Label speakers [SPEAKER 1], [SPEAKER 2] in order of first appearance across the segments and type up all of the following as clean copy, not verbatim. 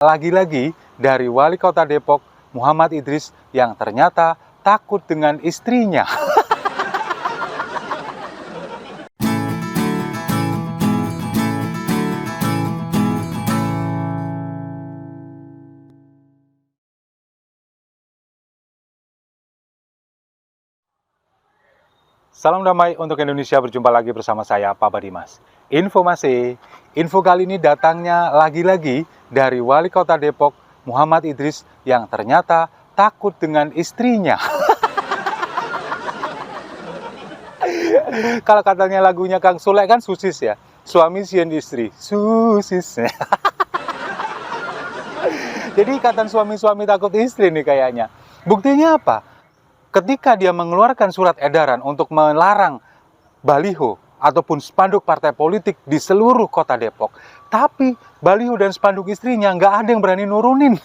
[SPEAKER 1] Lagi-lagi dari Wali Kota Depok, Muhammad Idris, yang ternyata takut dengan istrinya. Salam damai untuk Indonesia, berjumpa lagi bersama saya, Pak Badimas. Info kali ini datangnya lagi-lagi dari Wali Kota Depok, Muhammad Idris, yang ternyata takut dengan istrinya. Kalau katanya lagunya Kang Sule kan susis ya, suami sieun istri, susis. Jadi ikatan suami-suami takut istri nih kayaknya. Buktinya apa? Ketika dia mengeluarkan surat edaran untuk melarang baliho ataupun spanduk partai politik di seluruh kota Depok, tapi baliho dan spanduk istrinya nggak ada yang berani nurunin.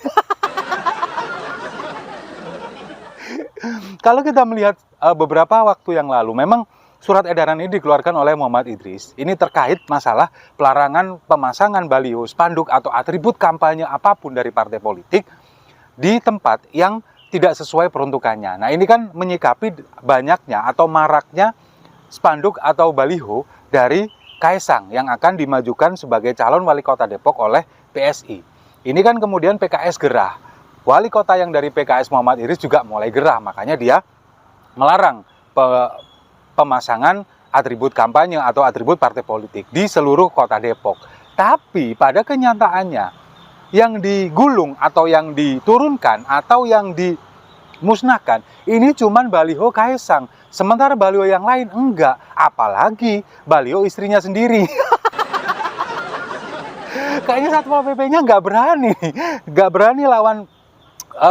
[SPEAKER 1] Kalau kita melihat beberapa waktu yang lalu, memang surat edaran ini dikeluarkan oleh Muhammad Idris. Ini terkait masalah pelarangan pemasangan baliho, spanduk atau atribut kampanye apapun dari partai politik di tempat yang tidak sesuai peruntukannya. Nah, ini kan menyikapi banyaknya atau maraknya spanduk atau baliho dari Kaisang yang akan dimajukan sebagai calon wali kota Depok oleh PSI. Ini kan kemudian PKS gerah. Wali kota yang dari PKS Muhammad Idris juga mulai gerah, makanya dia melarang pemasangan atribut kampanye atau atribut partai politik di seluruh kota Depok. Tapi pada kenyataannya, yang digulung atau yang diturunkan atau yang dimusnahkan ini cuman baliho Kaisang, sementara baliho yang lain enggak, apalagi baliho istrinya sendiri. Kayaknya Satpol PP-nya nggak berani lawan,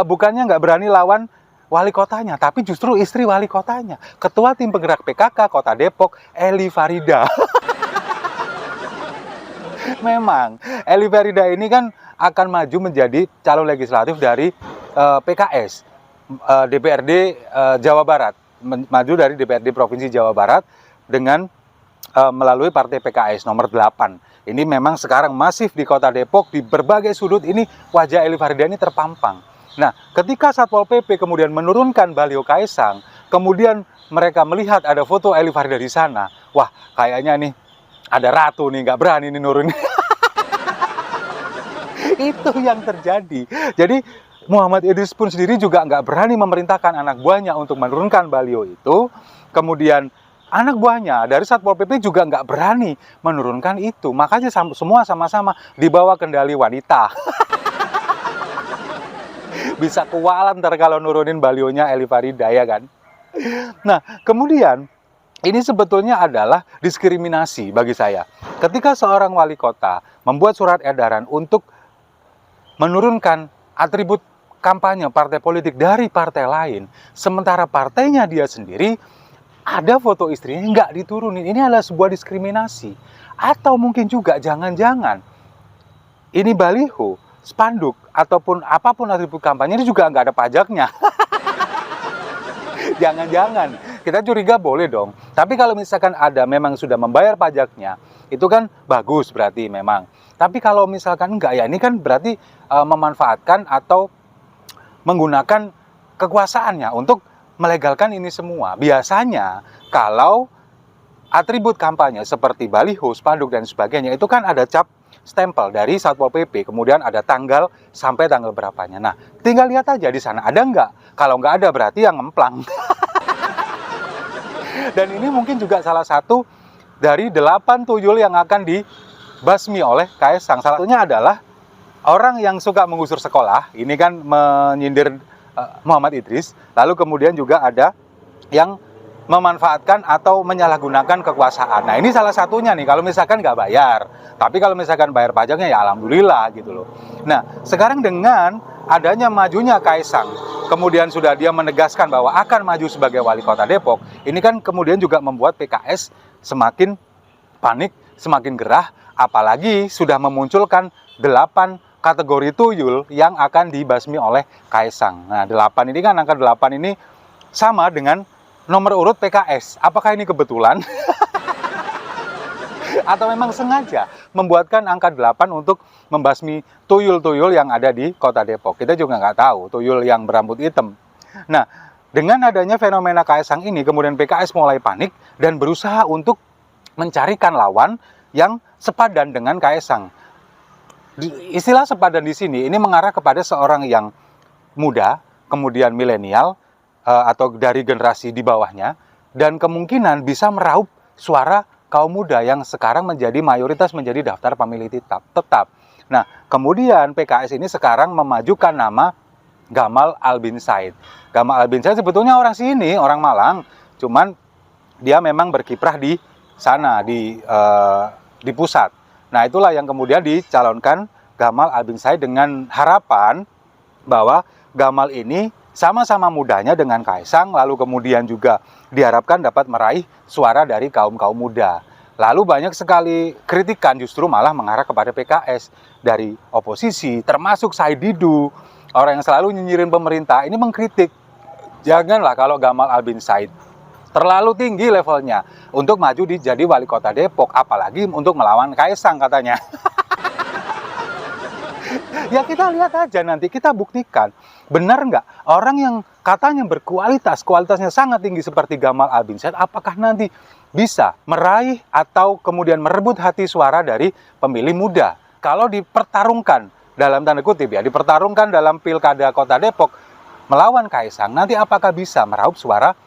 [SPEAKER 1] bukannya nggak berani lawan wali kotanya, tapi justru istri wali kotanya, Ketua Tim Penggerak PKK Kota Depok, Eli Farida. Memang Eli Farida ini kan akan maju menjadi calon legislatif dari PKS DPRD Jawa Barat, maju dari DPRD Provinsi Jawa Barat dengan melalui partai PKS nomor 8. Ini memang sekarang masif di Kota Depok, di berbagai sudut ini wajah Eli Farida ini terpampang. Nah, ketika Satpol PP kemudian menurunkan baliho Kaisang, kemudian mereka melihat ada foto Eli Farida di sana, wah kayaknya nih ada ratu nih, nggak berani nih nurunin. Itu yang terjadi. Jadi Muhammad Idris pun sendiri juga nggak berani memerintahkan anak buahnya untuk menurunkan baliho itu. Kemudian anak buahnya dari Satpol PP juga nggak berani menurunkan itu. Makanya semua sama-sama dibawa kendali wanita. Bisa kualan ntar kalau nurunin balihonya Eli Farida, ya kan? Nah, kemudian ini sebetulnya adalah diskriminasi bagi saya. Ketika seorang wali kota membuat surat edaran untuk menurunkan atribut kampanye partai politik dari partai lain, sementara partainya dia sendiri ada foto istrinya nggak diturunin, ini adalah sebuah diskriminasi. Atau mungkin juga jangan-jangan ini baliho, spanduk, ataupun apapun atribut kampanye ini juga nggak ada pajaknya. Jangan-jangan, kita curiga boleh dong. Tapi kalau misalkan ada memang sudah membayar pajaknya, itu kan bagus berarti memang. Tapi kalau misalkan enggak, ya ini kan berarti memanfaatkan atau menggunakan kekuasaannya untuk melegalkan ini semua. Biasanya kalau atribut kampanye seperti baliho, spanduk dan sebagainya itu kan ada cap stempel dari Satpol PP, kemudian ada tanggal sampai tanggal berapanya. Nah, tinggal lihat aja di sana ada nggak. Kalau nggak ada berarti yang ngemplang. Dan ini mungkin juga salah satu dari 8 tuyul yang akan dibasmi oleh Kaisang. Salah satunya adalah orang yang suka menggusur sekolah. Ini kan menyindir Muhammad Idris. Lalu kemudian juga ada yang memanfaatkan atau menyalahgunakan kekuasaan. Nah, ini salah satunya nih, kalau misalkan nggak bayar. Tapi kalau misalkan bayar pajaknya ya alhamdulillah gitu loh. Nah, sekarang dengan adanya majunya Kaisang, kemudian sudah dia menegaskan bahwa akan maju sebagai wali kota Depok, ini kan kemudian juga membuat PKS semakin panik, semakin gerah, apalagi sudah memunculkan 8 kategori tuyul yang akan dibasmi oleh Kaisang. Nah, 8 ini kan, angka 8 ini sama dengan nomor urut PKS. Apakah ini kebetulan? Atau memang sengaja membuatkan angka 8 untuk membasmi tuyul-tuyul yang ada di kota Depok? Kita juga nggak tahu, tuyul yang berambut hitam. Nah, dengan adanya fenomena Kaisang ini, kemudian PKS mulai panik dan berusaha untuk mencarikan lawan yang sepadan dengan Kaisang. Istilah sepadan di sini ini mengarah kepada seorang yang muda, kemudian milenial, atau dari generasi di bawahnya, dan kemungkinan bisa meraup suara kaum muda yang sekarang menjadi mayoritas menjadi daftar pemilih tetap. Nah, kemudian PKS ini sekarang memajukan nama Gamal Albin Said. Gamal Albin Said sebetulnya orang sini, orang Malang, cuman dia memang berkiprah di sana, di pusat. Nah, itulah yang kemudian dicalonkan Gamal Albin Said dengan harapan bahwa Gamal ini sama-sama mudanya dengan Kaisang, lalu kemudian juga diharapkan dapat meraih suara dari kaum-kaum muda. Lalu banyak sekali kritikan justru malah mengarah kepada PKS dari oposisi, termasuk Said Didu, orang yang selalu nyinyirin pemerintah, ini mengkritik. Janganlah kalau Gamal Albin Said terlalu tinggi levelnya untuk maju jadi wali kota Depok, apalagi untuk melawan Kaisang katanya. Ya kita lihat aja nanti, kita buktikan. Benar nggak? Orang yang katanya kualitasnya sangat tinggi seperti Gamal Albin Said, apakah nanti bisa meraih atau kemudian merebut hati suara dari pemilih muda? Kalau dipertarungkan, dalam tanda kutip ya, dipertarungkan dalam pilkada kota Depok melawan Kaisang, nanti apakah bisa meraup suara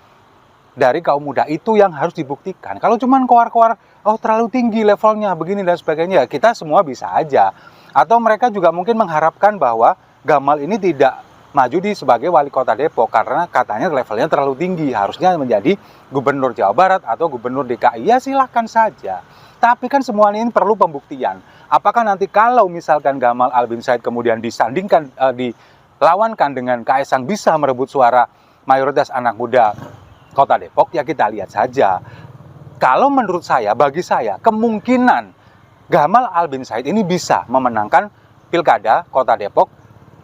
[SPEAKER 1] dari kaum muda? Itu yang harus dibuktikan. Kalau cuman koar-koar, oh terlalu tinggi levelnya, begini dan sebagainya, kita semua bisa aja. Atau mereka juga mungkin mengharapkan bahwa Gamal ini tidak maju sebagai wali kota Depok karena katanya levelnya terlalu tinggi, harusnya menjadi gubernur Jawa Barat atau gubernur DKI. Ya silahkan saja. Tapi kan semua ini perlu pembuktian. Apakah nanti kalau misalkan Gamal Albin Said kemudian disandingkan, dilawankan dengan Kaisang bisa merebut suara mayoritas anak muda kota Depok, ya kita lihat saja. Kalau menurut saya, bagi saya, kemungkinan Gamal Albin Said ini bisa memenangkan pilkada kota Depok,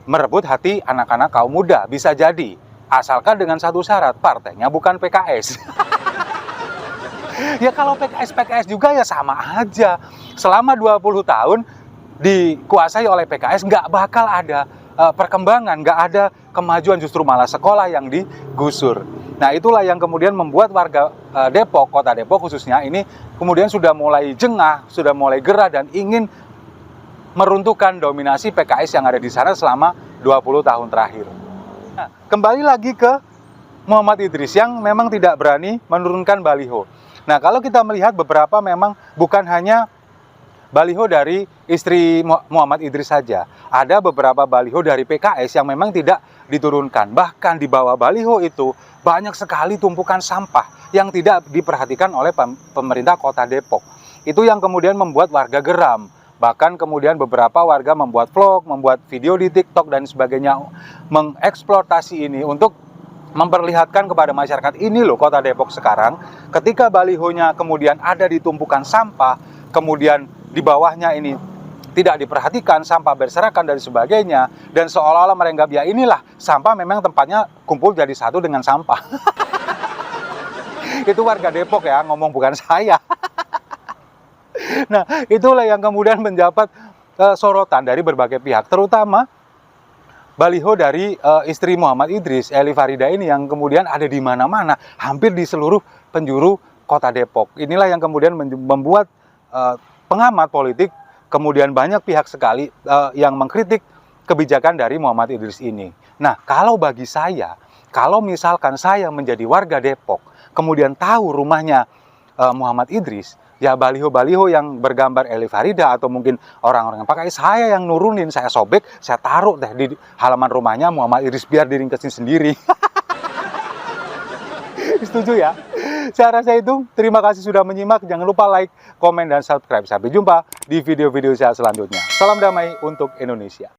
[SPEAKER 1] merebut hati anak-anak kaum muda. Bisa jadi, asalkan dengan satu syarat, partainya bukan PKS. Ya kalau PKS juga ya sama aja. Selama 20 tahun dikuasai oleh PKS, nggak bakal ada perkembangan, nggak ada kemajuan, justru malah sekolah yang digusur. Nah itulah yang kemudian membuat warga Depok, kota Depok khususnya ini kemudian sudah mulai jengah, sudah mulai gerah dan ingin meruntuhkan dominasi PKS yang ada di sana selama 20 tahun terakhir. Nah, kembali lagi ke Muhammad Idris yang memang tidak berani menurunkan baliho. Nah kalau kita melihat beberapa memang bukan hanya baliho dari istri Muhammad Idris saja. Ada beberapa baliho dari PKS yang memang tidak diturunkan. Bahkan di bawah baliho itu banyak sekali tumpukan sampah yang tidak diperhatikan oleh pemerintah kota Depok. Itu yang kemudian membuat warga geram. Bahkan kemudian beberapa warga membuat vlog, membuat video di TikTok dan sebagainya, mengeksploitasi ini untuk memperlihatkan kepada masyarakat, ini loh kota Depok sekarang, ketika balihonya kemudian ada di tumpukan sampah, kemudian di bawahnya ini tidak diperhatikan, sampah berserakan dan sebagainya, dan seolah-olah menganggap ya inilah sampah memang tempatnya kumpul jadi satu dengan sampah. Itu warga Depok ya, ngomong bukan saya. Nah, itulah yang kemudian mendapat sorotan dari berbagai pihak, terutama baliho dari istri Muhammad Idris, Eli Farida ini yang kemudian ada di mana-mana, hampir di seluruh penjuru kota Depok. Inilah yang kemudian membuat pengamat politik, kemudian banyak pihak sekali yang mengkritik kebijakan dari Muhammad Idris ini. Nah, kalau bagi saya, kalau misalkan saya menjadi warga Depok, kemudian tahu rumahnya Muhammad Idris, ya baliho-baliho yang bergambar Eli Farida atau mungkin orang-orang yang pakai, saya yang nurunin, saya sobek, saya taruh deh di halaman rumahnya Muhammad Idris biar diringkesin sendiri. Setuju ya? Saya rasa itu. Terima kasih sudah menyimak. Jangan lupa like, komen, dan subscribe. Sampai jumpa di video-video saya selanjutnya. Salam damai untuk Indonesia.